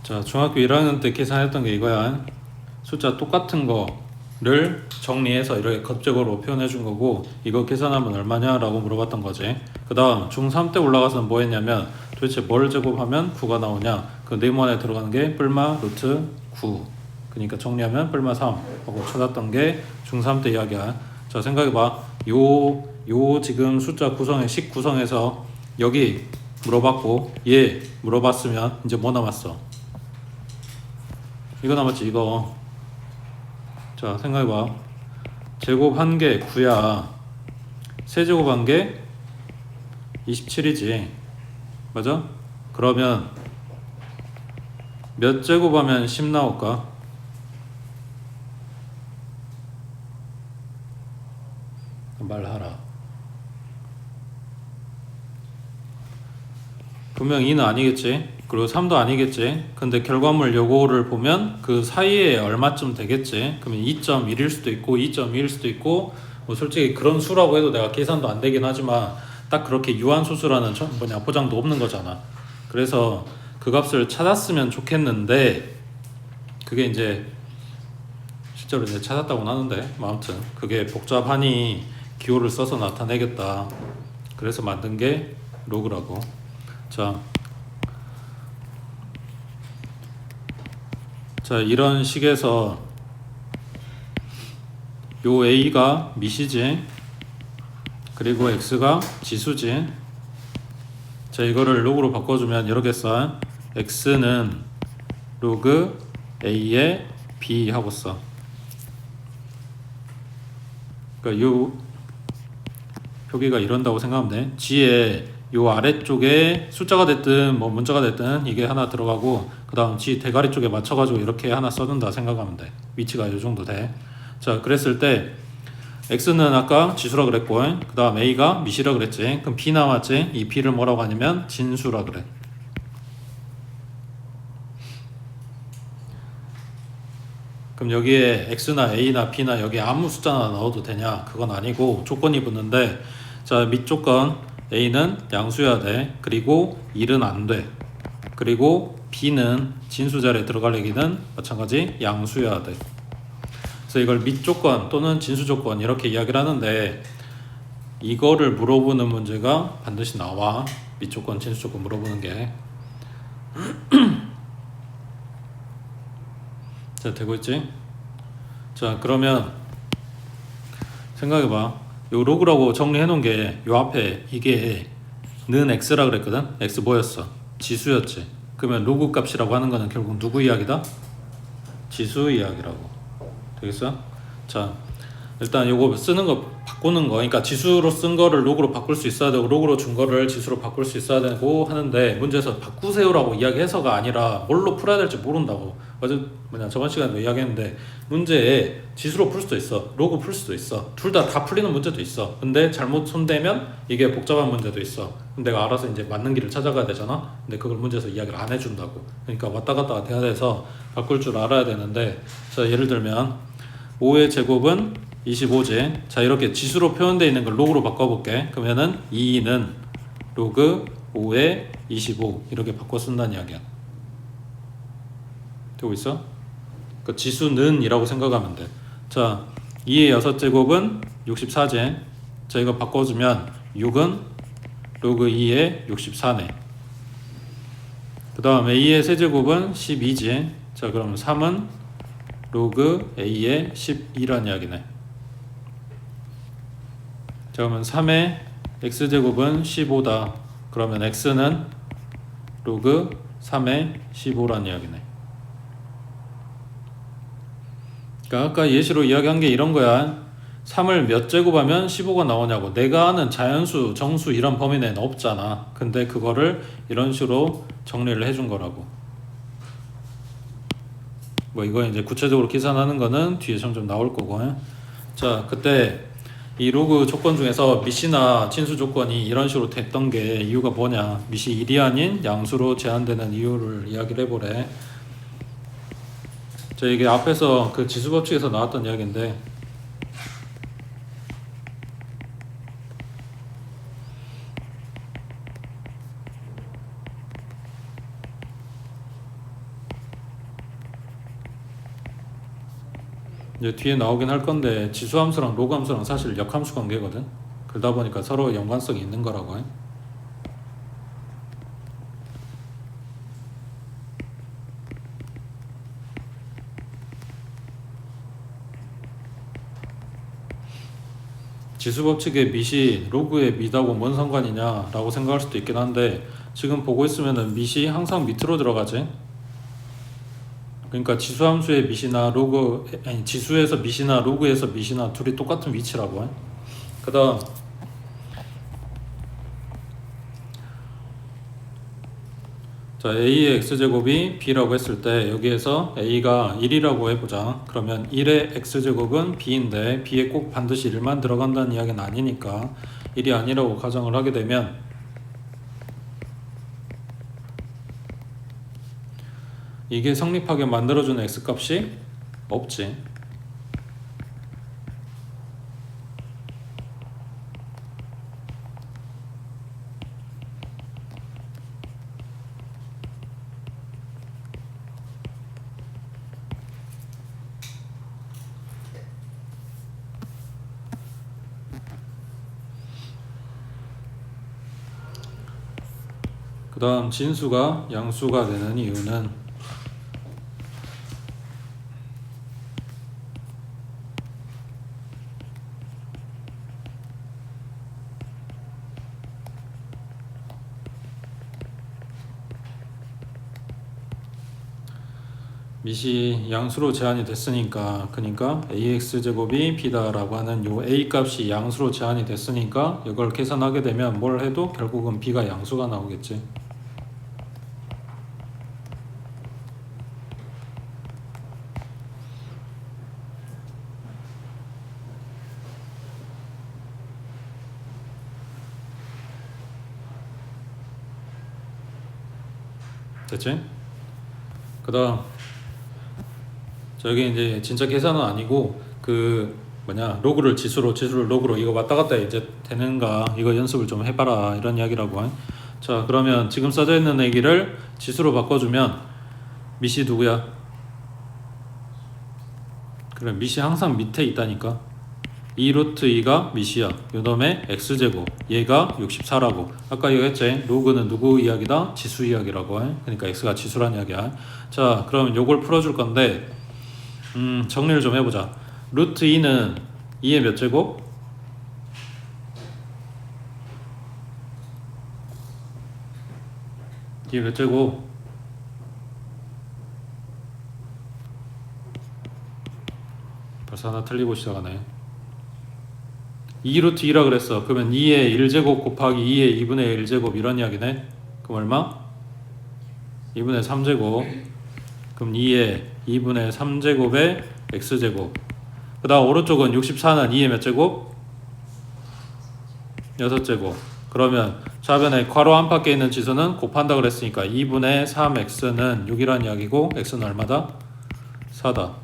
자, 중학교 1학년 때 계산했던 게 이거야. 숫자 똑같은 거를 정리해서 이렇게 겉적으로 표현해 준 거고, 이거 계산하면 얼마냐 라고 물어봤던 거지. 그 다음 중3 때 올라가서는 뭐 했냐면, 도대체 뭘 제곱하면 9가 나오냐, 그 네모안에 들어가는 게 뿔마 루트 9, 그러니까 정리하면 뿔마 3 하고 찾았던 게 중3 때 이야기야. 자, 생각해봐. 요 지금 숫자 구성의 식 구성에서 여기 물어봤고 얘 물어봤으면 이제 뭐 남았어? 이거 남았지, 이거. 자, 생각해봐. 제곱 한 개 9야. 세제곱 한 개 27이지. 맞아? 그러면 몇 제곱하면 10 나올까? 말하라. 분명 2는 아니겠지. 그리고 3도 아니겠지. 근데 결과물 요거를 보면 그 사이에 얼마쯤 되겠지. 그러면 2.1일 수도 있고 2.2일 수도 있고, 뭐 솔직히 그런 수라고 해도 내가 계산도 안 되긴 하지만 딱 그렇게 유한소수라는 보장도 없는 거잖아. 그래서 그 값을 찾았으면 좋겠는데, 그게 이제 실제로 이제 찾았다고는 하는데, 뭐 아무튼 그게 복잡하니 기호를 써서 나타내겠다. 그래서 만든 게 로그라고. 자, 이런 식에서 요 A가 미시지, 그리고 X가 지수지. 자, 이거를 로그로 바꿔주면 이렇게 써. X는 로그 A의 B 하고 써. 그러니까 요 표기가 이런다고 생각하면 돼. G에 요 아래쪽에 숫자가 됐든 뭐 문자가 됐든 이게 하나 들어가고, 그 다음 G 대가리 쪽에 맞춰가지고 이렇게 하나 써준다 생각하면 돼. 위치가 요 정도 돼. 자, 그랬을 때 X는 아까 지수라 그랬고, 그 다음 A가 미시라 그랬지. 그럼 B 남았지. 이 B를 뭐라고 하냐면 진수라 그래. 그럼 여기에 X나 A나 B나 여기 아무 숫자나 넣어도 되냐? 그건 아니고 조건이 붙는데, 자, 밑조건 A는 양수여야 돼. 그리고 1은 안 돼. 그리고 B는 진수 자리에 들어갈 얘기는 마찬가지 양수여야 돼. 그래서 이걸 밑조건 또는 진수조건 이렇게 이야기를 하는데, 이거를 물어보는 문제가 반드시 나와. 밑조건, 진수조건 물어보는 게. 자, 되고 있지? 자, 그러면 생각해봐. 요 로그라고 정리해 놓은 게 요 앞에 이게 는 x라 그랬거든. x 뭐였어? 지수였지. 그러면 로그 값이라고 하는 거는 결국 누구 이야기다? 지수 이야기라고. 되겠어? 자, 일단 요거 쓰는 거 바꾸는 거, 그러니까 지수로 쓴 거를 로그로 바꿀 수 있어야 되고 로그로 준 거를 지수로 바꿀 수 있어야 되고 하는데, 문제에서 바꾸세요라고 이야기해서가 아니라 뭘로 풀어야 될지 모른다고. 어제 저번 시간에도 이야기했는데, 문제에 지수로 풀 수도 있어, 로그 풀 수도 있어, 둘 다 풀리는 문제도 있어. 근데 잘못 손대면 이게 복잡한 문제도 있어. 근데 내가 알아서 이제 맞는 길을 찾아가야 되잖아. 근데 그걸 문제에서 이야기를 안 해준다고. 그러니까 왔다 갔다 돼야 돼서 바꿀 줄 알아야 되는데, 자, 예를 들면 5의 제곱은 25지. 자, 이렇게 지수로 표현되어 있는 걸 로그로 바꿔볼게. 그러면은 2는 로그 5의 25 이렇게 바꿔 쓴다는 이야기야. 되고 있어? 그러니까 지수는 이라고 생각하면 돼. 자, 2의 6제곱은 64지. 자, 이거 바꿔주면 6은 로그 2의 64네. 그 다음 A의 세제곱은 12지. 자, 그러면 3은 로그 A의 12란 이야기네. 자, 그러면 3의 x제곱은 15다. 그러면 x는 로그 3의 15란 이야기네. 그러니까 아까 예시로 이야기한 게 이런 거야. 3을 몇 제곱하면 15가 나오냐고. 내가 아는 자연수, 정수 이런 범위 내는 없잖아. 근데 그거를 이런 식으로 정리를 해준 거라고. 뭐 이거 이제 구체적으로 계산하는 거는 뒤에 점점 나올 거고. 자, 그때 이 로그 조건 중에서 미시나 진수 조건이 이런 식으로 됐던 게 이유가 뭐냐? 미시 1이 아닌 양수로 제한되는 이유를 이야기를 해보래. 자, 이게 앞에서 그 지수 법칙에서 나왔던 이야기인데, 이제 뒤에 나오긴 할 건데 지수함수랑 로그함수랑 사실 역함수 관계거든. 그러다 보니까 서로 연관성이 있는 거라고 해. 지수법칙의 밑이 로그의 밑하고 뭔 상관이냐 라고 생각할 수도 있긴 한데 지금 보고 있으면은 밑이 항상 밑으로 들어가지. 그러니까 지수함수의 밑이나 로그 아니 지수에서 밑이나 로그에서 밑이나 둘이 똑같은 위치라고 해. 그 다음 자 a의 x제곱이 b라고 했을 때 여기에서 a가 1이라고 해보자. 그러면 1의 x제곱은 b인데 b에 꼭 반드시 1만 들어간다는 이야기는 아니니까 1이 아니라고 가정을 하게 되면 이게 성립하게 만들어주는 x값이 없지. 그 다음 진수가 양수가 되는 이유는 밑이 양수로 제한이 됐으니까, 그러니까 ax제곱이 b다라고 하는 요 a 값이 양수로 제한이 됐으니까 이걸 계산하게 되면 뭘 해도 결국은 b가 양수가 나오겠지. 됐지? 그 다음 저기 이제 진짜 계산은 아니고 그 뭐냐 로그를 지수를 로그로 이거 왔다 갔다 이제 되는가 이거 연습을 좀 해봐라 이런 이야기라고 해. 자 그러면 지금 써져 있는 얘기를 지수로 바꿔주면 밑이 누구야? 그래 밑이 항상 밑에 있다니까. 2 루트 2가 밑이야. 요놈의 x제곱 얘가 64라고 아까 이거 했지. 로그는 누구 이야기다? 지수 이야기라고 해. 그러니까 x가 지수란 이야기야. 자 그러면 요걸 풀어줄 건데 정리를 좀 해보자. 루트 2는 2의 몇 제곱? 2의 몇 제곱? 벌써 하나 틀리고 시작하네. 2 루트 2라 그랬어. 그러면 2의 1제곱 곱하기 2의 2분의 1제곱 이런 이야기네. 그럼 얼마? 2분의 3제곱. 그럼 2의 2분의 3제곱의 x제곱. 그 다음 오른쪽은 64는 2의 몇 제곱? 6제곱. 그러면 좌변에 괄호 안팎에 있는 지수는 곱한다 그랬으니까 2분의 3x는 6이란 이야기고 x는 얼마다? 4다.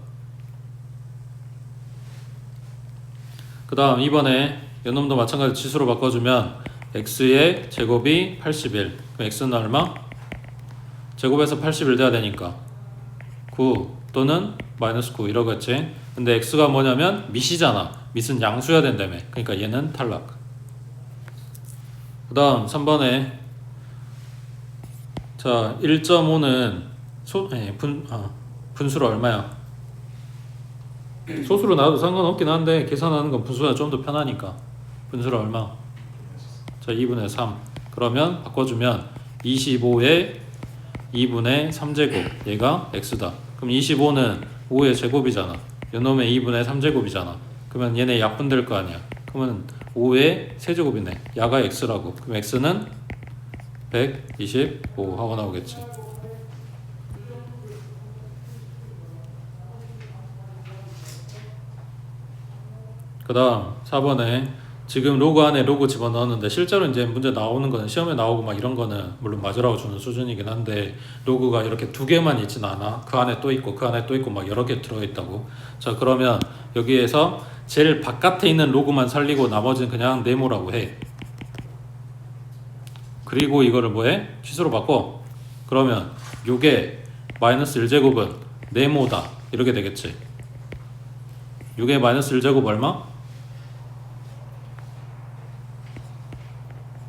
그 다음 이번에 요놈도 마찬가지로 지수로 바꿔주면 x의 제곱이 81. 그럼 x는 얼마? 제곱에서 81 돼야 되니까 9 또는 마이너스 9 이러겠지. 근데 x가 뭐냐면 밑이잖아. 밑은 양수여야 된다며. 그러니까 얘는 탈락. 그 다음 3번에 자 1.5는 분수로 얼마야? 소수로 나와도 상관없긴 한데 계산하는 건 분수가 좀 더 편하니까 분수로 얼마? 자 2분의 3. 그러면 바꿔주면 25의 2분의 3제곱 얘가 x다. 그럼 25는 5의 제곱이잖아. 요놈의 2분의 3제곱이잖아. 그러면 얘네 약분될 거 아니야. 그러면 5의 세제곱이네. 야가 x라고. 그럼 x는 125 하고 나오겠지. 그 다음 4번에 지금 로그 안에 로그 집어넣었는데 실제로 이제 문제 나오는 거는 시험에 나오고 막 이런 거는 물론 맞으라고 주는 수준이긴 한데 로그가 이렇게 두 개만 있진 않아. 그 안에 또 있고 그 안에 또 있고 막 여러 개 들어있다고. 자 그러면 여기에서 제일 바깥에 있는 로그만 살리고 나머지는 그냥 네모라고 해. 그리고 이거를 뭐해? 취수로 바꿔. 그러면 요게 마이너스 1제곱은 네모다 이렇게 되겠지. 6의 마이너스 1제곱 얼마?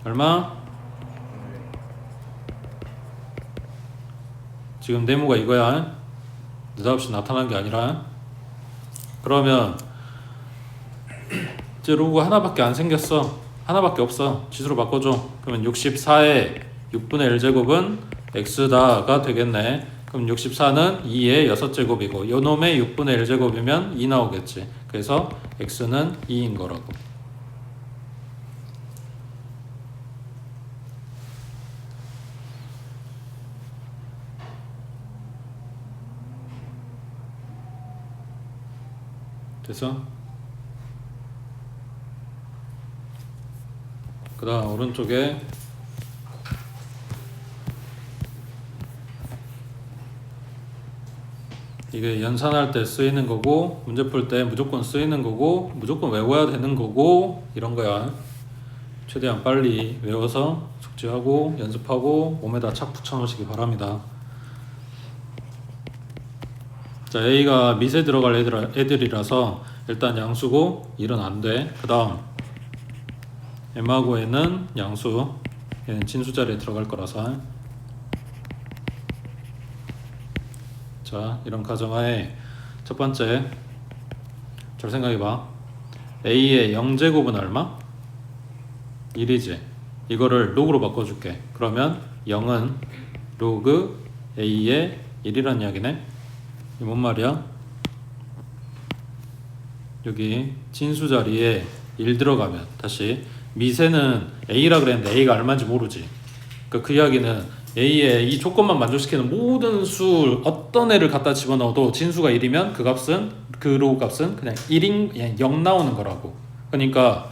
얼마? 지금 네모가 이거야. 느닷없이 나타난 게 아니라. 그러면 이제 로그 하나밖에 안 생겼어. 하나밖에 없어. 지수로 바꿔줘. 그러면 64의 6분의 1제곱은 x다가 되겠네. 그럼 64는 2의 6제곱이고 요놈의 6분의 1제곱이면 2 나오겠지. 그래서 x는 2인 거라고. 됐어? 그 다음 오른쪽에 이게 연산할 때 쓰이는 거고 문제 풀 때 무조건 쓰이는 거고 무조건 외워야 되는 거고 이런 거야. 최대한 빨리 외워서 숙지하고 연습하고 몸에다 착 붙여 놓으시기 바랍니다. 자, A가 밑에 들어갈 애들이라서 일단 양수고 1은 안 돼. 그 다음 M하고 N은 양수, 얘는 진수 자리에 들어갈 거라서. 자, 이런 가정하에 첫 번째 잘 생각해봐. A의 0제곱은 얼마? 1이지. 이거를 로그로 바꿔줄게. 그러면 0은 로그 A의 1이란 이야기네. 이게 뭔 말이야? 여기 진수 자리에 1 들어가면 다시 미세는 A라 그랬는데 A가 얼마인지 모르지. 그 이야기는 A의 이 조건만 만족시키는 모든 수 어떤 애를 갖다 집어넣어도 진수가 1이면 그 값은 그 로그 값은 그냥 1인 그냥 0 나오는 거라고. 그러니까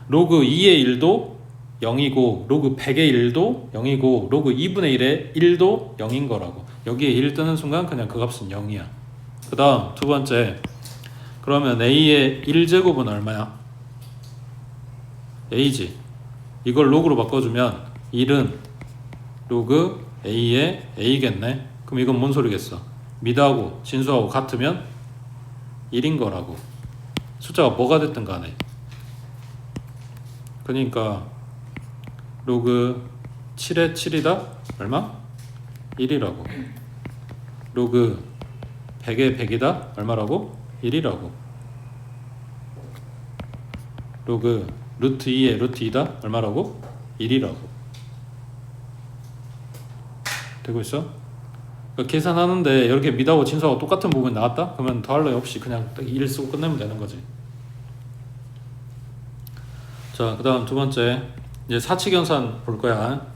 로그 2의 1도 0이고 로그 100의 1도 0이고 로그 2분의 1의 1도 0인 거라고. 여기에 1 뜨는 순간 그냥 그 값은 0이야. 그 다음 두 번째, 그러면 A의 1제곱은 얼마야? A지. 이걸 로그로 바꿔주면 1은 로그 A의 A겠네. 그럼 이건 뭔 소리겠어? 미드하고 진수하고 같으면 1인 거라고. 숫자가 뭐가 됐든 간에. 그러니까 로그 7의 7이다? 얼마? 1이라고. 로그 100의 100이다? 얼마라고? 1이라고. 로그 루트 2의 루트 2다? 얼마라고? 1이라고. 되고 있어? 그러니까 계산하는데 이렇게 미드하고 진수하고 똑같은 부분이 나왔다? 그러면 더할 나위 없이 그냥 1 쓰고 끝내면 되는 거지. 자, 그 다음 두 번째, 이제 사칙연산 볼 거야.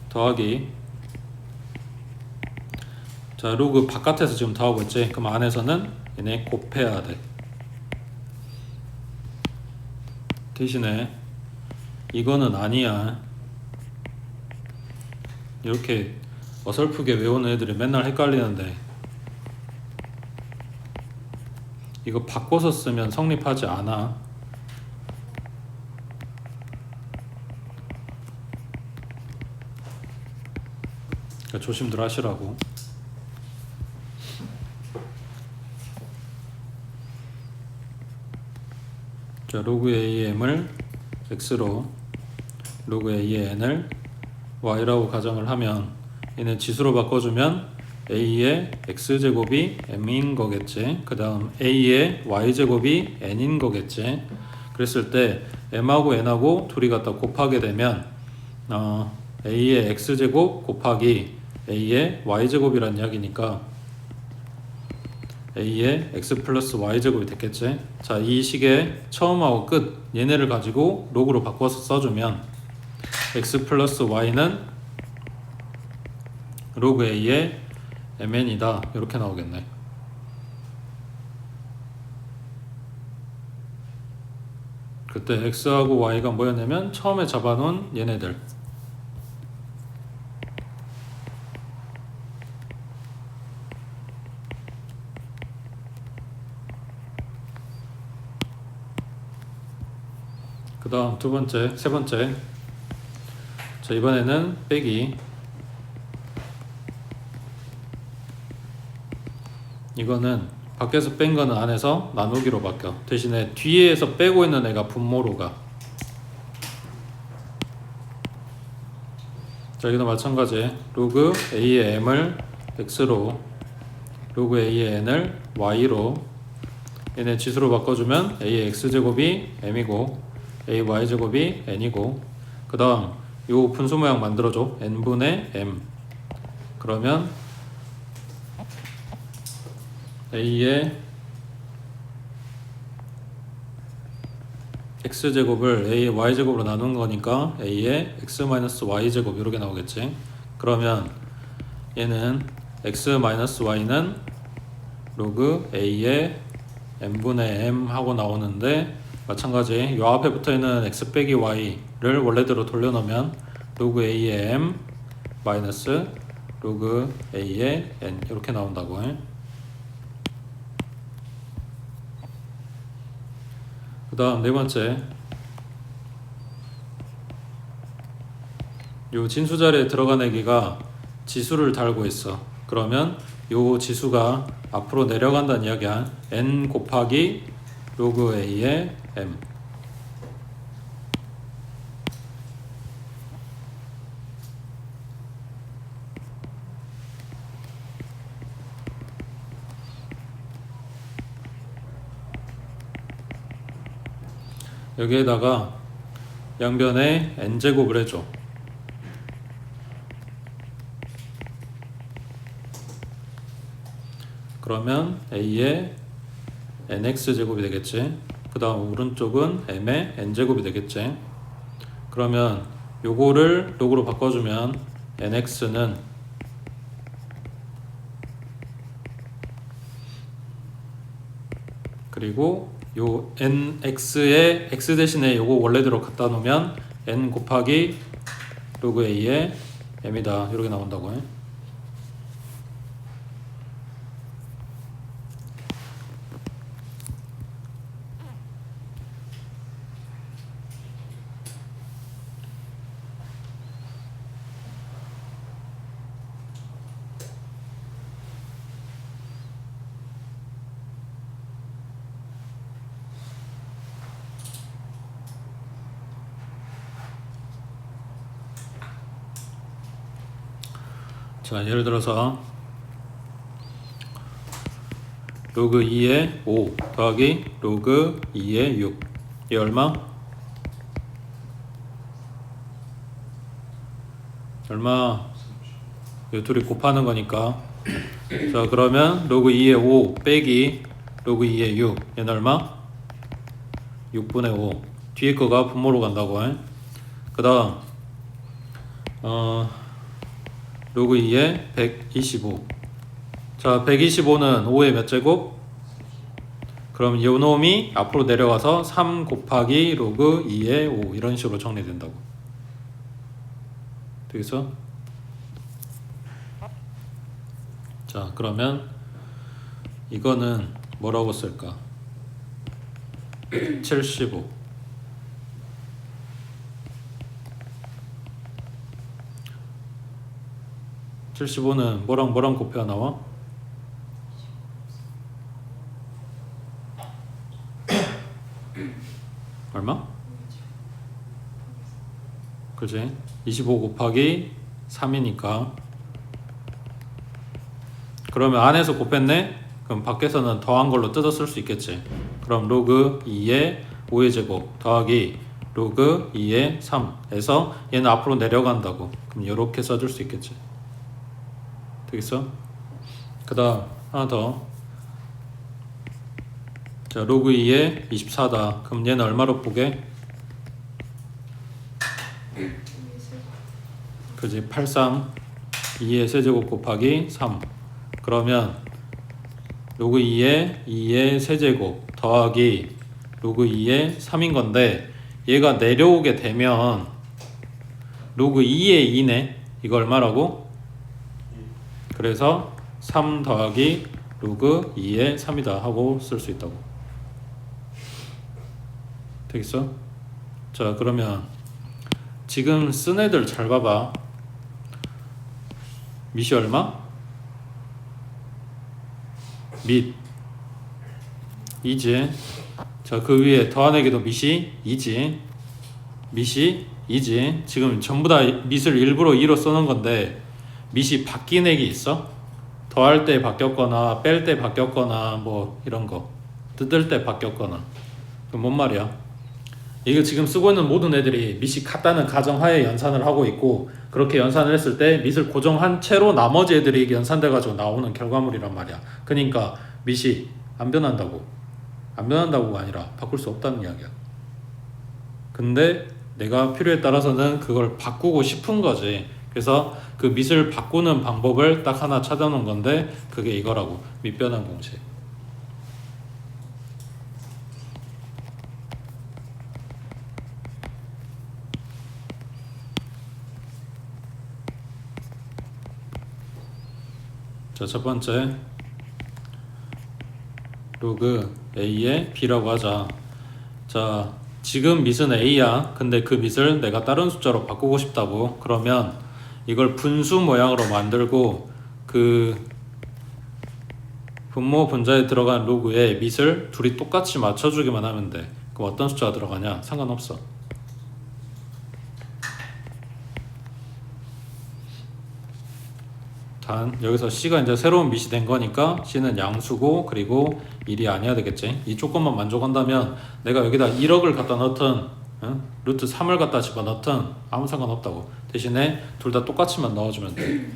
더하기. 자, 로그 바깥에서 지금 더하고 있지. 그럼 안에서는 얘네 곱해야 돼. 대신에 이거는 아니야. 이렇게 어설프게 외우는 애들이 맨날 헷갈리는데 이거 바꿔서 쓰면 성립하지 않아. 그러니까 조심들 하시라고. 자, 로그 A의 M을 X로 로그 A의 N을 Y라고 가정을 하면 얘는 지수로 바꿔주면 A의 X제곱이 M인 거겠지. 그 다음 A의 Y제곱이 N인 거겠지. 그랬을 때 M하고 N하고 둘이 갖다 곱하게 되면 A의 X제곱 곱하기 A의 Y제곱이란 이야기니까 A의 X 플러스 Y제곱이 됐겠지. 자, 이 식의 처음하고 끝 얘네를 가지고 로그로 바꿔서 써주면 X 플러스 Y는 로그 A의 MN이다 이렇게 나오겠네. 그때 X하고 Y가 뭐였냐면 처음에 잡아놓은 얘네들. 그 다음 두 번째, 세 번째. 자, 이번에는 빼기. 이거는 밖에서 뺀 거는 안에서 나누기로 바뀌어. 대신에 뒤에서 빼고 있는 애가 분모로 가. 자, 여기도 마찬가지. 로그 a의 m을 x로, 로그 a의 n을 y로, 얘네 지수로 바꿔주면 a의 x제곱이 m이고 a y제곱이 n이고, 그 다음 요 분수 모양 만들어줘. n분의 m. 그러면 a의 x제곱을 a의 y제곱으로 나눈 거니까 a의 x-y제곱 이렇게 나오겠지. 그러면 얘는 x-y는 로그 a의 n분의 m 하고 나오는데, 마찬가지 요 앞에 붙어있는 x 빼기 y를 원래대로 돌려놓으면 로그 a의 m 마이너스 로그 a의 n 이렇게 나온다고 해. 그 다음 네 번째, 요 진수 자리에 들어간 애기가 지수를 달고 있어. 그러면 요 지수가 앞으로 내려간다는 이야기야. n 곱하기 로그 a의 m. 여기에다가 양변에 n제곱을 해줘. 그러면 a의 nx제곱이 되겠지. 그 다음 오른쪽은 m의 n제곱이 되겠지. 그러면 요거를 로그로 바꿔주면 nx는 그리고 요 nx에 x 대신에 요거 원래대로 갖다 놓으면 n 곱하기 로그 a의 m이다 이렇게 나온다고 해. 자, 예를 들어서 로그 2의 5 더하기 로그 2의 6. 이 얼마? 얼마? 이 둘이 곱하는 거니까. 자, 그러면 로그 2의 5 빼기 로그 2의 6. 얘는 얼마? 6분의 5. 뒤에 거가 분모로 간다고 해. 그 다음 로그 2의 125. 자, 125는 5의 몇 제곱? 그럼 요 놈이 앞으로 내려가서 3 곱하기 로그 2의 5 이런 식으로 정리된다고. 되겠어? 자, 그러면 이거는 뭐라고 쓸까? 75. 75는 뭐랑 곱해야 나와? 얼마? 그지? 25 곱하기 3이니까. 그러면 안에서 곱했네? 그럼 밖에서는 더한 걸로 뜯어 쓸 수 있겠지. 그럼 로그 2의 5의 제곱 더하기 로그 2의 3에서 얘는 앞으로 내려간다고. 그럼 이렇게 써줄 수 있겠지. 되겠어? 그 다음 하나 더. 자, 로그 2의 24다. 그럼 얘는 얼마로 보게? 그지? 83 2의 세제곱 곱하기 3. 그러면 로그 2의 세제곱 더하기 로그 2의 3인 건데, 얘가 내려오게 되면 로그 2의 2네. 이거 얼마라고? 그래서 3 더하기 로그 2의 3이다 하고 쓸 수 있다고. 되겠어? 자, 그러면 지금 쓴 애들 잘 봐봐. 밑이 얼마? 밑 이지. 자, 그 위에 더하내기도 밑이 이지. 밑이 이지. 지금 전부 다 밑을 일부러 2로 써놓은 건데 밑이 바뀐 액이 있어? 더할 때 바뀌었거나 뺄 때 바뀌었거나 뭐 이런 거 뜯을 때 바뀌었거나. 그럼 뭔 말이야? 이거 지금 쓰고 있는 모든 애들이 밑이 같다는 가정하에 연산을 하고 있고, 그렇게 연산을 했을 때 밑을 고정한 채로 나머지 애들이 이게 연산돼 가지고 나오는 결과물이란 말이야. 그러니까 밑이 안 변한다고가 아니라 바꿀 수 없다는 이야기야. 근데 내가 필요에 따라서는 그걸 바꾸고 싶은 거지. 그래서 그 밑을 바꾸는 방법을 딱 하나 찾아놓은 건데 그게 이거라고. 밑변환 공식. 자, 첫 번째 로그 A의 B라고 하자. 자, 지금 밑은 A야. 근데 그 밑을 내가 다른 숫자로 바꾸고 싶다고. 그러면 이걸 분수 모양으로 만들고 그 분모 분자에 들어간 로그에 밑을 둘이 똑같이 맞춰주기만 하면 돼. 그럼 어떤 숫자가 들어가냐? 상관없어. 단 여기서 C가 이제 새로운 밑이 된 거니까 C는 양수고 그리고 1이 아니어야 되겠지. 이 조건만 만족한다면 내가 여기다 1억을 갖다 넣든 루트 3을 갖다 집어넣든 아무 상관없다고. 대신에 둘 다 똑같이만 넣어주면 돼.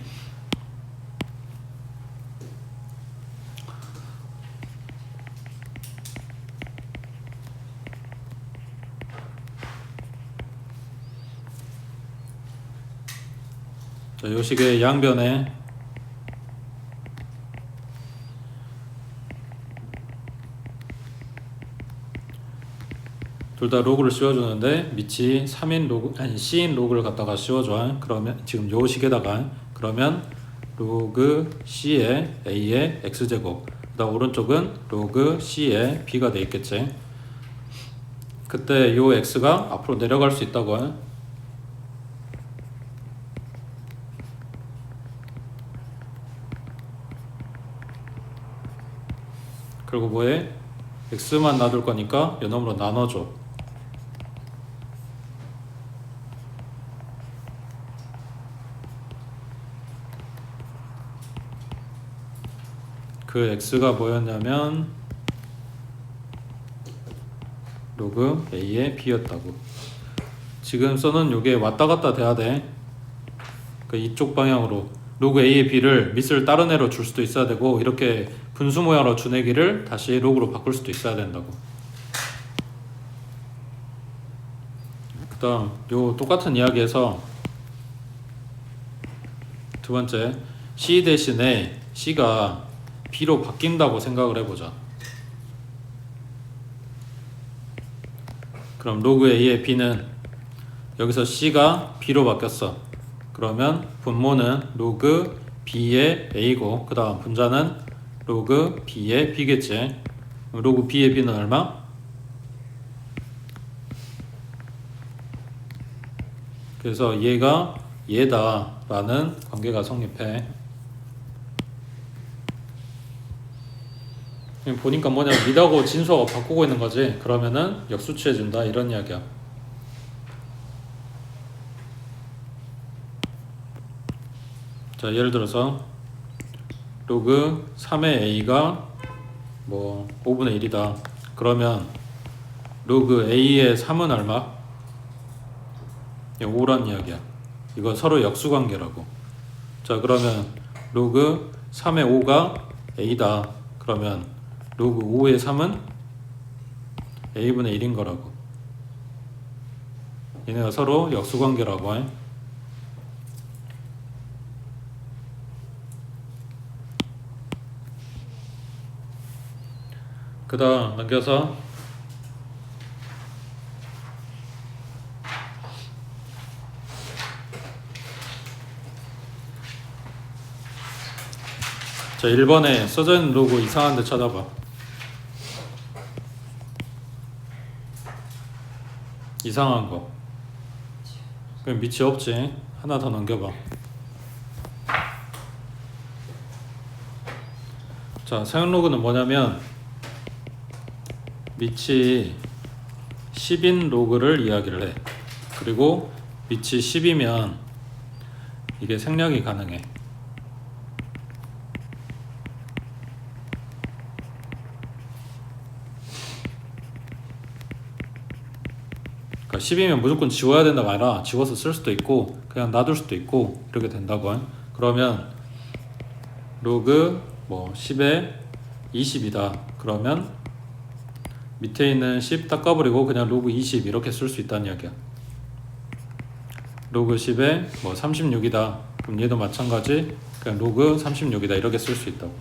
자, 요 식의 양변에 둘 다 로그를 씌워주는데 밑이 3인 로그 아니 C인 로그를 갖다가 씌워줘. 그러면 지금 요 식에다가 그러면 로그 C의 A의 X제곱, 그다음 오른쪽은 로그 C의 B가 돼 있겠지. 그때 요 X가 앞으로 내려갈 수 있다고. 그리고 뭐해? X만 놔둘 거니까 요놈으로 나눠줘. 그 X가 뭐였냐면 로그 A의 B였다고. 지금 써는 요게 왔다 갔다 돼야 돼. 그 이쪽 방향으로 로그 A의 B를 밑을 다른 애로 줄 수도 있어야 되고, 이렇게 분수 모양으로 준 애기를 다시 로그로 바꿀 수도 있어야 된다고. 그 다음 요 똑같은 이야기에서 두 번째 C 대신에 C가 B로 바뀐다고 생각을 해보자. 그럼 로그 A의 B는 여기서 C가 B로 바뀌었어. 그러면 분모는 로그 B의 A고 그 다음 분자는 로그 B의 B겠지. 로그 B의 B는 얼마? 그래서 얘가 얘다 라는 관계가 성립해. 보니까 뭐냐, 밑하고 진수하고 바꾸고 있는 거지. 그러면은 역수치해준다 이런 이야기야. 자, 예를 들어서 로그 3의 A가 뭐 5분의 1이다. 그러면 로그 A의 3은 얼마? 5란 이야기야. 이거 서로 역수관계라고. 자, 그러면 로그 3의 5가 A다. 그러면 로그 5의 3은 A분의 1인 거라고. 얘네가 서로 역수관계라고 해. 그 다음 넘겨서 자, 1번에 써져 있는 로고 이상한 데 찾아봐. 이상한 거. 그럼 밑이 없지. 하나 더 넘겨봐. 자, 사용 로그는 뭐냐면 밑이 10인 로그를 이야기를 해. 그리고 밑이 10이면 이게 생략이 가능해. 그러니까 10이면 무조건 지워야 된다가 아니라 지워서 쓸 수도 있고 그냥 놔둘 수도 있고 이렇게 된다고. 그러면 로그 뭐 10에 20이다. 그러면 밑에 있는 10 닦아버리고 그냥 로그 20 이렇게 쓸 수 있다는 이야기야. 로그 10에 뭐 36이다. 그럼 얘도 마찬가지 그냥 로그 36이다 이렇게 쓸 수 있다고.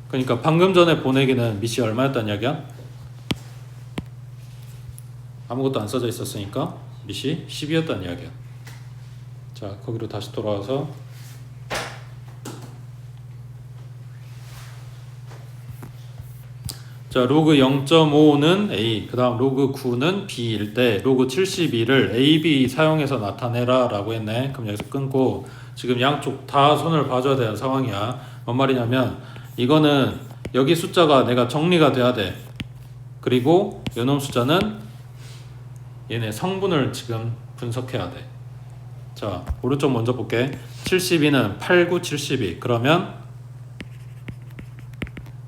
그러니까 방금 전에 보내기는 밑이 얼마였다는 이야기야? 아무것도 안 써져 있었으니까 밑이 10이었다는 이야기야. 자, 거기로 다시 돌아와서 자, 로그 0.5는 A, 그 다음 로그 9는 B일 때 로그 72를 A, B 사용해서 나타내라 라고 했네. 그럼 여기서 끊고 지금 양쪽 다 손을 봐줘야 되는 상황이야. 뭔 말이냐면 이거는 여기 숫자가 내가 정리가 돼야 돼. 그리고 요놈 숫자는 얘네 성분을 지금 분석해야 돼. 자, 오른쪽 먼저 볼게. 72는 8, 9, 72. 그러면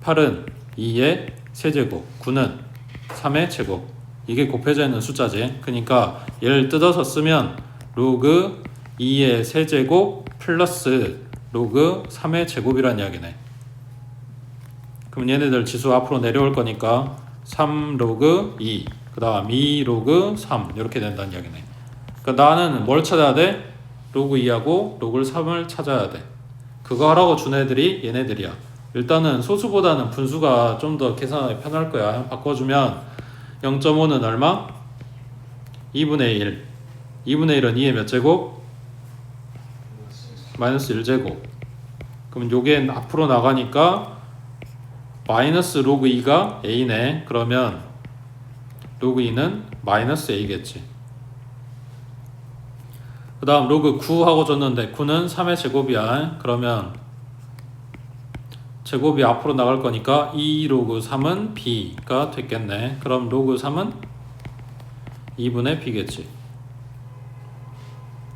8은 2의 세제곱, 9는 3의 제곱. 이게 곱해져 있는 숫자지. 그러니까 얘를 뜯어서 쓰면 로그 2의 세제곱 플러스 로그 3의 제곱이란 이야기네. 그럼 얘네들 지수 앞으로 내려올 거니까 3 로그 2, 그 다음 2 로그 3 이렇게 된다는 이야기네. 그러니까 나는 뭘 찾아야 돼? 로그 2하고 로그 3을 찾아야 돼. 그거 하라고 준 애들이 얘네들이야. 일단은 소수보다는 분수가 좀 더 계산하기 편할 거야. 바꿔주면 0.5는 얼마? 2분의 1. 2분의 1은 2의 몇 제곱? 마이너스 1제곱. 그럼 요게 앞으로 나가니까 마이너스 로그 2가 A네. 그러면 로그 2는 마이너스 A겠지. 그 다음 로그 9 하고 줬는데 9는 3의 제곱이야. 그러면 제곱이 앞으로 나갈 거니까 2 로그 3은 B가 됐겠네. 그럼 로그 3은 2분의 B겠지.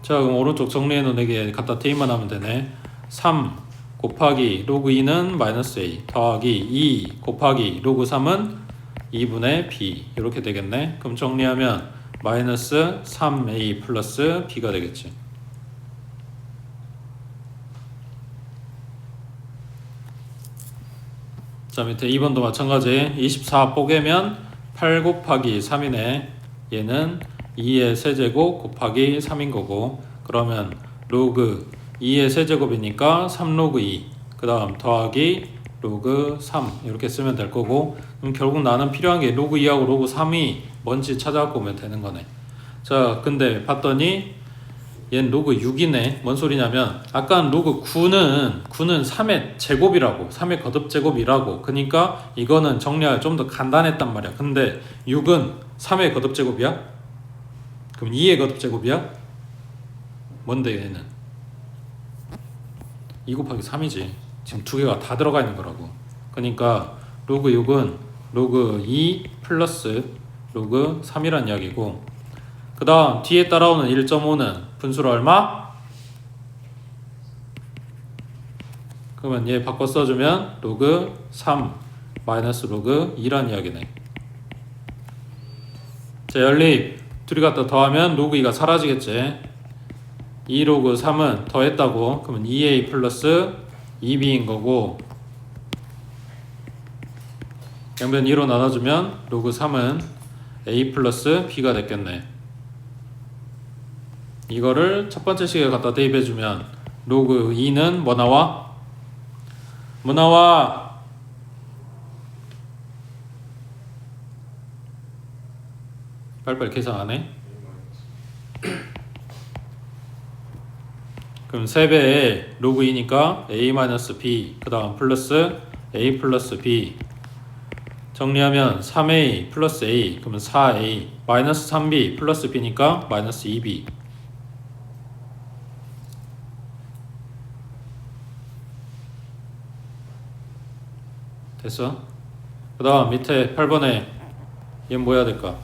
자, 그럼 오른쪽 정리해 놓은 애게 갖다 대입만 하면 되네. 3 곱하기 로그 2는 마이너스 A 더하기 2 곱하기 로그 3은 2분의 B 이렇게 되겠네. 그럼 정리하면 마이너스 3A 플러스 B가 되겠지. 자, 밑에 2번도 마찬가지. 24 뽀개면 8 곱하기 3이네. 얘는 2의 세제곱 곱하기 3인 거고, 그러면 로그 2의 세제곱이니까 3 로그 2, 그 다음 더하기 로그 3 이렇게 쓰면 될 거고, 그럼 결국 나는 필요한 게 로그 2하고 로그 3이 뭔지 찾아갖고 오면 되는 거네. 자, 근데 봤더니 얘는 로그 6이네. 뭔 소리냐면 아까 로그 9는 3의 제곱이라고, 3의 거듭 제곱이라고. 그러니까 이거는 정리하기 좀 더 간단했단 말이야. 근데 6은 3의 거듭 제곱이야? 그럼 2의 거듭 제곱이야? 뭔데 얘는? 2 곱하기 3이지. 지금 두 개가 다 들어가 있는 거라고. 그러니까 로그 6은 로그 2 플러스 로그 3이란 이야기고, 그 다음 뒤에 따라오는 1.5는 분수로 얼마? 그러면 얘 바꿔 써주면 로그 3 마이너스 로그 2란 이야기네. 자, 연립 둘이 갖다 더하면 로그 2가 사라지겠지. 2 로그 3은 더했다고. 그러면 2a 플러스 2b인 거고, 양변 2로 나눠주면 로그 3은 a 플러스 b가 됐겠네. 이거를 첫 번째 식에 갖다 대입해주면 로그 2는 뭐 나와? 뭐 나와? 빨리빨리 계산 안 해? 그럼 3배에 로그 2니까 a-b 그 다음 플러스 a 플러스 b 정리하면 3a 플러스 a 그러면 4a 마이너스 3b 플러스 b니까 마이너스 2b. 됐어? 그 다음 밑에 8번에 얘는 뭐 해야 될까?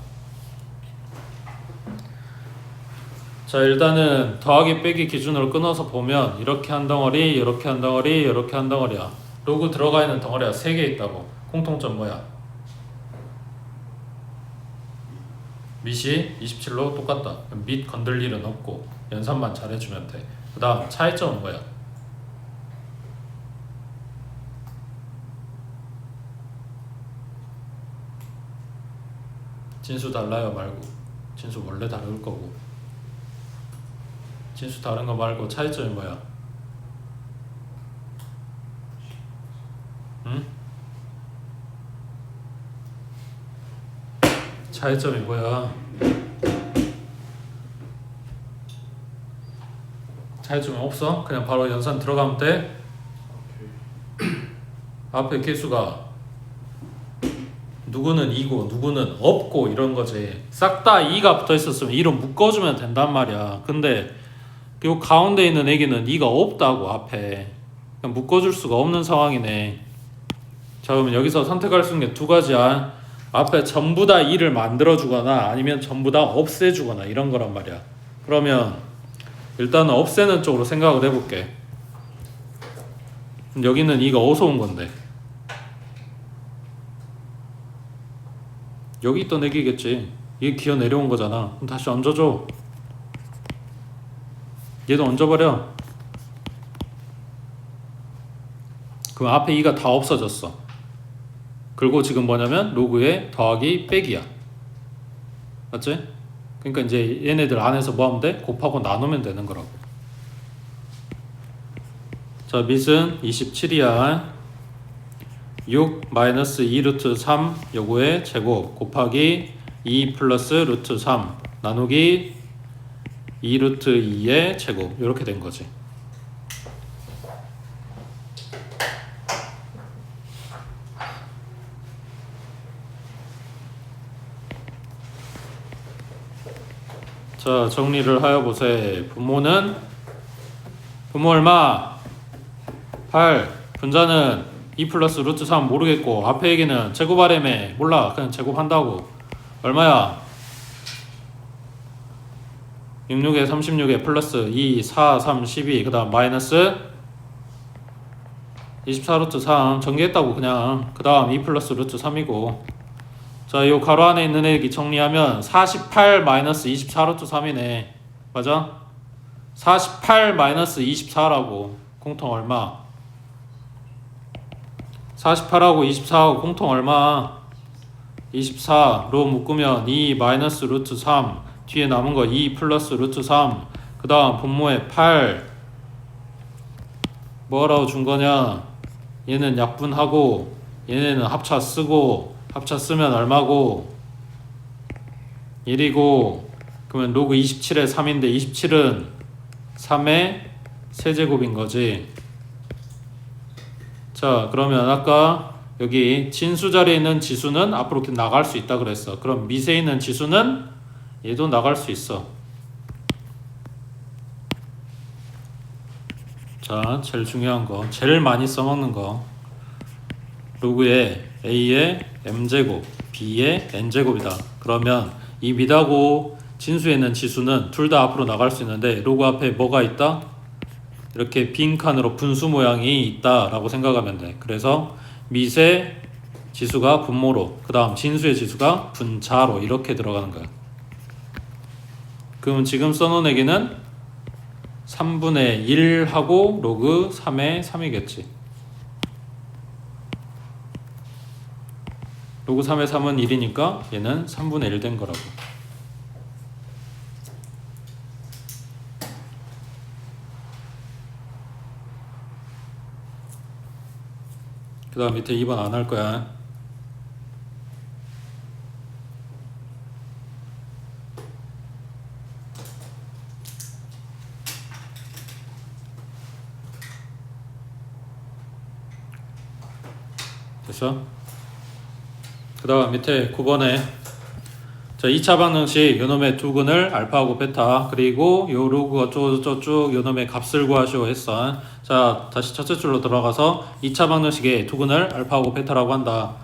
자, 일단은 더하기 빼기 기준으로 끊어서 보면 이렇게 한 덩어리, 이렇게 한 덩어리, 이렇게 한 덩어리야. 로그 들어가 있는 덩어리가 3개 있다고. 공통점 뭐야? 밑이 27로 똑같다. 밑 건들 일은 없고 연산만 잘해주면 돼. 그 다음 차이점은 뭐야? 진수 달라요 말고? 진수 원래 다를 거고. 진수 다른 거 말고 차이점이 뭐야? 응? 차이점이 뭐야? 차이점이 없어? 그냥 바로 연산 들어가면 돼? 앞에 개수가 누구는 2고 누구는 없고 이런 거지. 싹 다 2가 붙어 있었으면 2로 묶어주면 된단 말이야. 근데 요 가운데 있는 애기는 2가 없다고 앞에. 그냥 묶어줄 수가 없는 상황이네. 자, 그러면 여기서 선택할 수 있는 게 두 가지야. 앞에 전부 다 2를 만들어주거나 아니면 전부 다 없애주거나 이런 거란 말이야. 그러면 일단은 없애는 쪽으로 생각을 해볼게. 여기는 2가 어디서 온 건데? 여기 있던 애기겠지. 이게 기어 내려온 거잖아. 그럼 다시 얹어줘. 얘도 얹어버려. 그럼 앞에 2가 다 없어졌어. 그리고 지금 뭐냐면 로그에 더하기 빼기야. 맞지? 그러니까 이제 얘네들 안에서 뭐 하면 돼? 곱하고 나누면 되는 거라고. 자, 밑은 27이야. 6 마이너스 2 루트 3 요거의 제곱 곱하기 2 플러스 루트 3 나누기 2 루트 2의 제곱 이렇게 된 거지. 자, 정리를 하여 보세. 분모 얼마? 8. 분자는 2 플러스 루트 3 모르겠고 앞에 얘기는 제곱하래매 몰라. 그냥 제곱한다고. 얼마야? 66에 36에 플러스 2 4 3 12 그 다음 마이너스 24 루트 3 전개했다고 그냥. 그 다음 2 플러스 루트 3이고. 자, 요 가로 안에 있는 애기 정리하면 48 마이너스 24 루트 3이네. 맞아? 48 마이너스 24라고. 공통 얼마? 48하고 24하고 공통 얼마? 24로 묶으면 2 마이너스 루트 3 뒤에 남은 거 2 플러스 루트 3 그 다음 분모에 8 뭐라고 준 거냐? 얘는 약분하고 얘네는 합차 쓰고 합차 쓰면 얼마고? 1이고 그러면 로그 27에 3인데 27은 3의 세제곱인 거지. 자, 그러면 아까 여기 진수 자리에 있는 지수는 앞으로 이렇게 나갈 수 있다 그랬어. 그럼 밑에 있는 지수는 얘도 나갈 수 있어. 자, 제일 중요한 거, 제일 많이 써먹는 거, 로그에 A의 M제곱, B의 N제곱이다. 그러면 이 밑하고 진수에 있는 지수는 둘 다 앞으로 나갈 수 있는데 로그 앞에 뭐가 있다? 이렇게 빈 칸으로 분수 모양이 있다라고 생각하면 돼. 그래서 밑의 지수가 분모로, 그 다음 진수의 지수가 분자로 이렇게 들어가는 거야. 그럼 지금 써놓은 얘기는 3분의 1하고 로그 3의 3이겠지. 로그 3의 3은 1이니까 얘는 3분의 1 된 거라고. 그 다음 밑에 2번 안 할 거야. 됐어? 그 다음 밑에 9번에 자, 2차 방정식 요놈의 두근을 알파하고 베타 그리고 요 로그가 쭉 요놈의 값을 구하시오 했어. 자, 다시 첫째 줄로 들어가서 2차 방정식의 두근을 알파하고 베타라고 한다.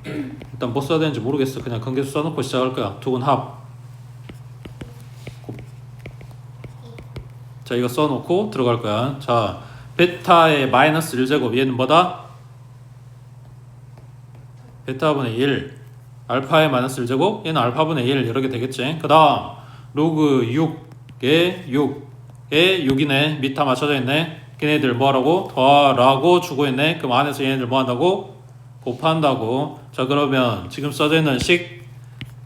일단 뭐 써야 되는지 모르겠어. 그냥 근계수 써놓고 시작할 거야. 두근 합. 자, 이거 써놓고 들어갈 거야. 자, 베타의 마이너스 1제곱 얘는 뭐다? 베타분의 1 알파의 마이너스 1제곱 얘는 알파분의 1 이렇게 되겠지. 그 다음 로그 6에 6에 6이네. 미타 맞춰져 있네. 걔네들 뭐하라고? 더하라고 주고 있네. 그럼 안에서 얘네들 뭐한다고? 곱한다고. 자, 그러면 지금 써져 있는 식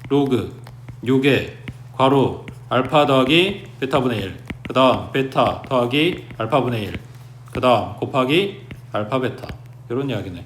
로그 6에 괄호 알파 더하기 베타분의 1 그 다음 베타 더하기 알파분의 1 그 다음 곱하기 알파 베타 이런 이야기네.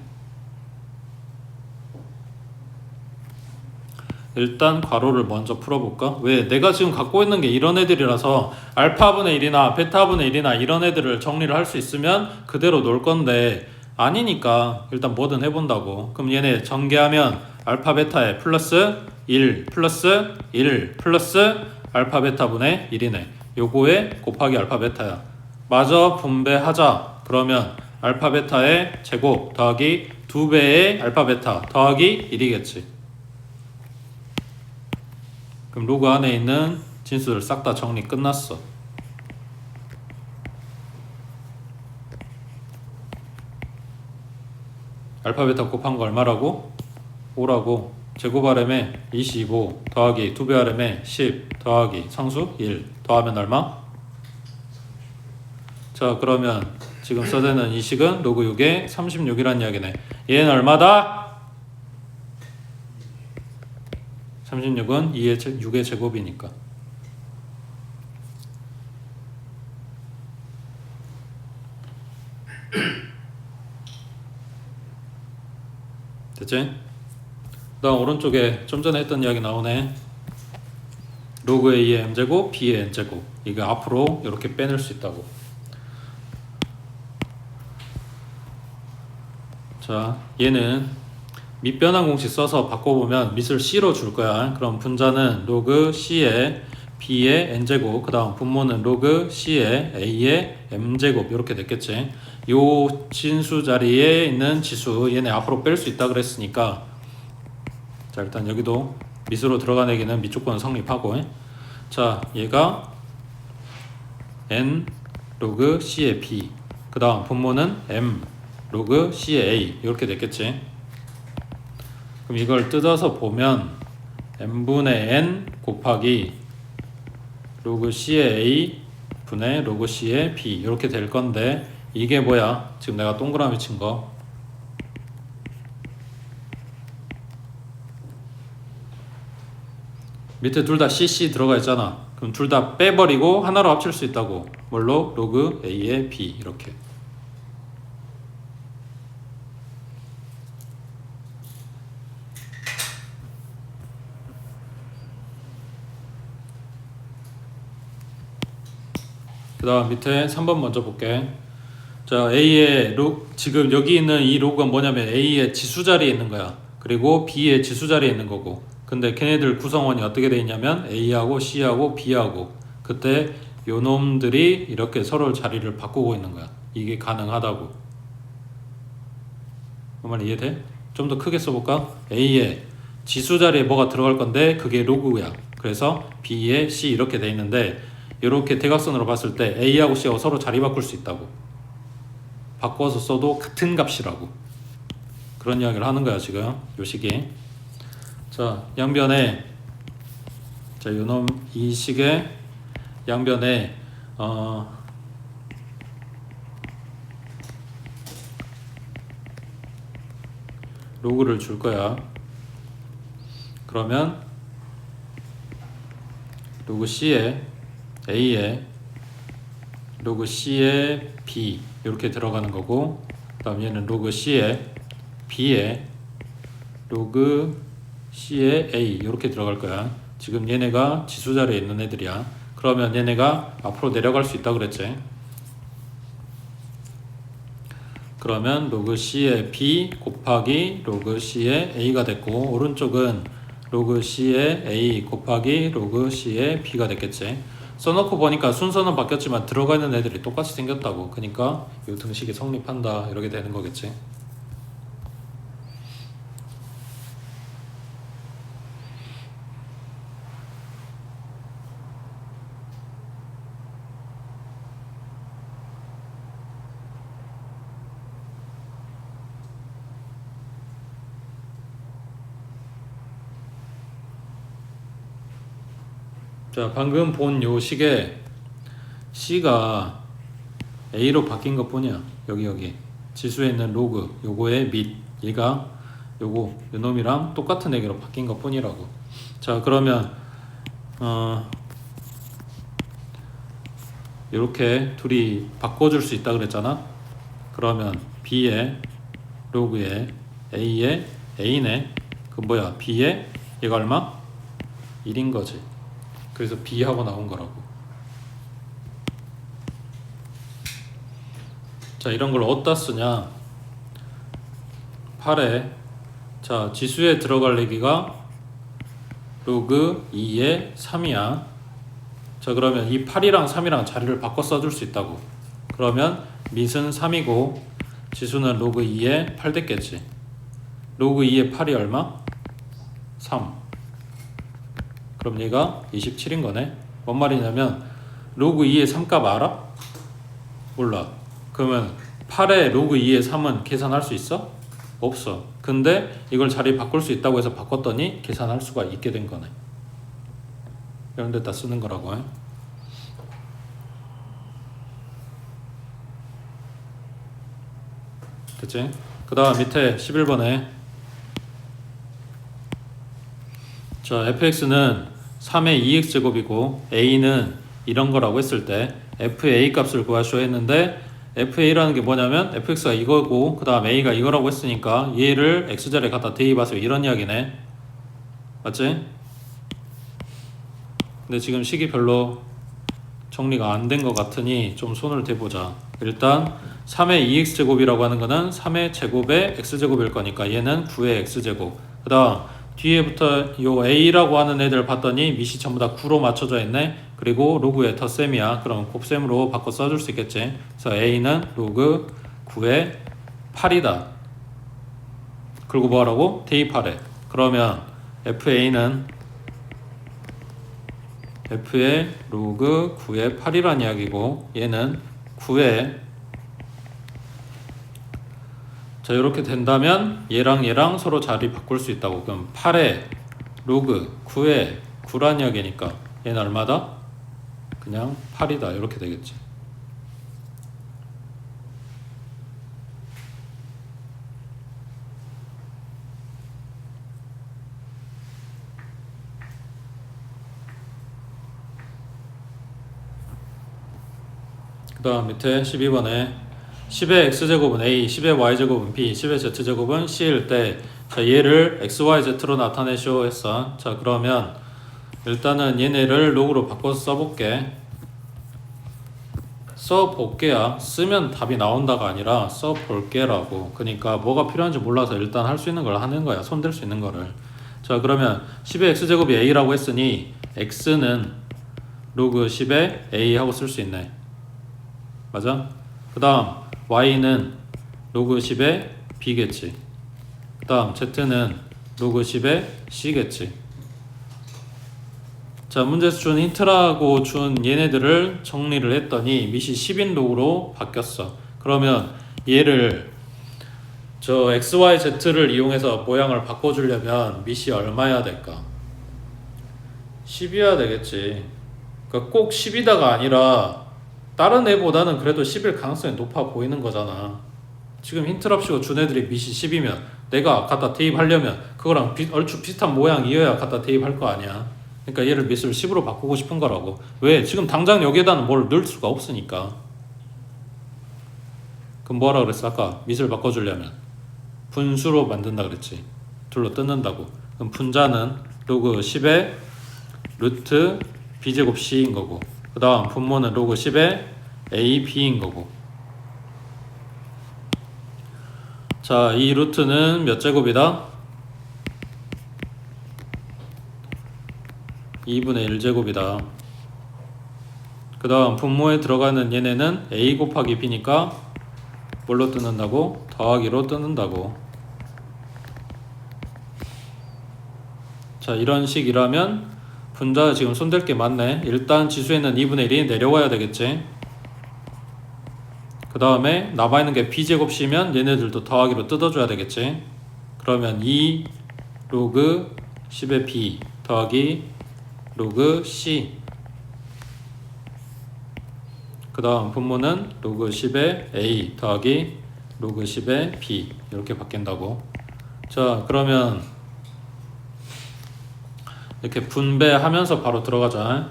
일단 괄호를 먼저 풀어볼까? 왜? 내가 지금 갖고 있는 게 이런 애들이라서 알파분의 1이나 베타분의 1이나 이런 애들을 정리를 할 수 있으면 그대로 놓을 건데 아니니까 일단 뭐든 해본다고. 그럼 얘네 전개하면 알파 베타에 플러스 1 플러스 1 플러스 알파 베타분의 1이네. 요거에 곱하기 알파 베타야. 마저 분배하자. 그러면 알파 베타의 제곱 더하기 2배의 알파 베타 더하기 1이겠지. 그럼 로그 안에 있는 진수를 싹 다 정리 끝났어. 알파 베타 곱한 거 얼마라고? 5라고. 제곱 RM에 25 더하기 2배 RM에 10 더하기 상수 1 더하면 얼마? 자, 그러면 지금 써지는 이 식은 로그 6에 36이란 이야기네. 얘는 얼마다? 36은 6의 제곱이니까. 됐지? 그 다음 오른쪽에 좀 전에 했던 이야기 나오네. 로그 A의 M제곱, B의 N제곱. 이거 앞으로 이렇게 빼낼 수 있다고. 자, 얘는 밑변환 공식 써서 바꿔보면 밑을 C로 줄 거야. 그럼 분자는 로그 C의 B의 N제곱, 그 다음 분모는 로그 C의 A의 M제곱 이렇게 됐겠지. 요 진수 자리에 있는 지수 얘네 앞으로 뺄 수 있다 그랬으니까 자, 일단 여기도 밑으로 들어가내기는 밑 조건 성립하고 자, 얘가 N 로그 C의 B 그 다음 분모는 M 로그 C의 A 이렇게 됐겠지. 그럼 이걸 뜯어서 보면 M분의 N 곱하기 로그 C의 A 분의 로그 C의 B 이렇게 될 건데 이게 뭐야? 지금 내가 동그라미 친 거. 밑에 둘 다 CC 들어가 있잖아. 그럼 둘 다 빼버리고 하나로 합칠 수 있다고. 뭘로? 로그 A의 B 이렇게. 그 다음 밑에 3번 먼저 볼게. 자, A의 지금 여기 있는 이 로그가 뭐냐면 A의 지수 자리에 있는 거야. 그리고 B의 지수 자리에 있는 거고. 근데 걔네들 구성원이 어떻게 돼 있냐면 A하고 C하고 B하고 그때 요 놈들이 이렇게 서로 자리를 바꾸고 있는 거야. 이게 가능하다고. 그 말 이해돼? 좀 더 크게 써볼까? A의 지수 자리에 뭐가 들어갈 건데 그게 로그야. 그래서 B에 C 이렇게 돼 있는데 이렇게 대각선으로 봤을 때 A하고 C하고 서로 자리 바꿀 수 있다고. 바꿔서 써도 같은 값이라고. 그런 이야기를 하는 거야 지금 요 식이. 자, 양변에 자, 요놈 이 식의 양변에 로그를 줄 거야. 그러면 로그 C에 A에 로그 C에 B 이렇게 들어가는 거고 그 다음 얘는 로그 C에 B에 로그 C에 A 이렇게 들어갈 거야. 지금 얘네가 지수 자리에 있는 애들이야. 그러면 얘네가 앞으로 내려갈 수 있다 그랬지. 그러면 로그 C에 B 곱하기 로그 C에 A가 됐고 오른쪽은 로그 C의 A 곱하기 로그 C의 B가 됐겠지. 써놓고 보니까 순서는 바뀌었지만 들어가 있는 애들이 똑같이 생겼다고. 그러니까 이 등식이 성립한다 이렇게 되는 거겠지. 자, 방금 본 요 식에 C가 A로 바뀐 것 뿐이야. 여기 지수에 있는 로그 요거의 밑 얘가 요거 요놈이랑 똑같은 애기로 바뀐 것 뿐이라고. 자, 그러면 이렇게 둘이 바꿔줄 수 있다 그랬잖아. 그러면 B의 로그에 A의 A네 그 뭐야 B의 얘가 얼마? 1인 거지. 그래서 B하고 나온 거라고. 자, 이런 걸 어디다 쓰냐? 8에 자 지수에 들어갈 얘기가 로그 2의 3이야. 자, 그러면 이 8이랑 3이랑 자리를 바꿔 써줄 수 있다고. 그러면 밑은 3이고 지수는 로그 2의 8 됐겠지. 로그 2의 8이 얼마? 3. 그럼 얘가 27인 거네. 뭔 말이냐면 로그 2의 3값 알아? 몰라. 그러면 8의 로그 2의 3은 계산할 수 있어? 없어. 근데 이걸 자리 바꿀 수 있다고 해서 바꿨더니 계산할 수가 있게 된 거네. 이런 데다 쓰는 거라고. 됐지? 그 다음 밑에 11번에 자 fx는 3의 2x제곱이고 a는 이런 거라고 했을 때 fa 값을 구하시오 했는데 fa라는 게 뭐냐면 fx가 이거고 그 다음 a가 이거라고 했으니까 얘를 x자리에 갖다 대입하세요 이런 이야기네. 맞지? 근데 지금 식이 별로 정리가 안 된 것 같으니 좀 손을 대보자. 일단 3의 2x제곱이라고 하는 거는 3의 제곱의 x제곱일 거니까 얘는 9의 x제곱. 그 다음 뒤에부터 요 a라고 하는 애들 봤더니 밑이 전부 다 9로 맞춰져 있네. 그리고 로그의 덧셈이야. 그럼 곱셈으로 바꿔 써줄 수 있겠지. 그래서 a는 로그 9의 8이다. 그리고 뭐하라고? 대입하래. 그러면 fa는 f의 로그 9의 8이란 이야기고 얘는 9의 자 이렇게 된다면 얘랑 얘랑 서로 자리 바꿀 수 있다고. 그럼 8의 로그 9의 9란 이야기니까 얘는 얼마다? 그냥 8이다 이렇게 되겠지. 그 다음 밑에 12번에 10의 x제곱은 a, 10의 y제곱은 b, 10의 z제곱은 c일 때 자 얘를 xyz로 나타내시오 했어. 자 그러면 일단은 얘네를 로그로 바꿔서 써볼게. 써볼게야. 쓰면 답이 나온다가 아니라 써볼게라고. 그러니까 뭐가 필요한지 몰라서 일단 할 수 있는 걸 하는 거야. 손댈 수 있는 거를. 자 그러면 10의 x제곱이 a라고 했으니 x는 로그 10의 a 하고 쓸 수 있네. 맞아? 그 다음 y는 로그 10의 b겠지. 그 다음 z는 로그 10의 c겠지. 자 문제에서 준 힌트라고 준 얘네들을 정리를 했더니 밑이 10인 로그로 바뀌었어. 그러면 얘를 저 xyz를 이용해서 모양을 바꿔주려면 밑이 얼마여야 될까? 10이어야 되겠지. 그러니까 꼭 10이다가 아니라 다른 애보다는 그래도 10일 가능성이 높아 보이는 거잖아. 지금 힌트랍시고 준 애들이 밑이 10이면 내가 갖다 대입하려면 그거랑 얼추 비슷한 모양이어야 갖다 대입할 거 아니야. 그러니까 얘를 밑을 10으로 바꾸고 싶은 거라고. 왜? 지금 당장 여기에다는 뭘 넣을 수가 없으니까. 그럼 뭐라 그랬어? 아까 밑을 바꿔주려면 분수로 만든다 그랬지. 둘로 뜯는다고. 그럼 분자는 로그 10의 루트 b제곱 c인 거고 그 다음 분모는 로그 10의 a, b인 거고. 자, 이 루트는 몇 제곱이다? 2분의 1제곱이다. 그 다음 분모에 들어가는 얘네는 a 곱하기 b니까 뭘로 뜯는다고? 더하기로 뜯는다고. 자, 이런 식이라면 분자 지금 손댈 게 많네. 일단 지수에는 2분의 1이 내려와야 되겠지. 그 다음에 남아있는 게 b제곱이면 얘네들도 더하기로 뜯어줘야 되겠지. 그러면 2 로그 10의 b 더하기 로그 c. 그 다음 분모는 로그 10의 a 더하기 로그 10의 b 이렇게 바뀐다고. 자, 그러면 이렇게 분배하면서 바로 들어가자.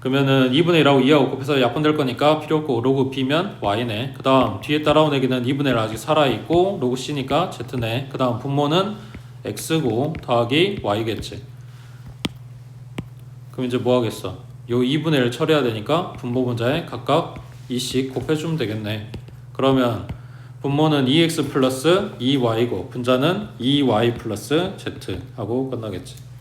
그러면은 2분의 1하고 2하고 곱해서 약분될 거니까 필요 없고 로그 b면 y네. 그 다음 뒤에 따라온 애기는 2분의 1 아직 살아있고 로그 c니까 z네. 그 다음 분모는 x고 더하기 y겠지. 그럼 이제 뭐 하겠어? 요 2분의 1 처리해야 되니까 분모 분자에 각각 2씩 곱해주면 되겠네. 그러면 분모는 2x 플러스 2y고 분자는 2y 플러스 z 하고 끝나겠지.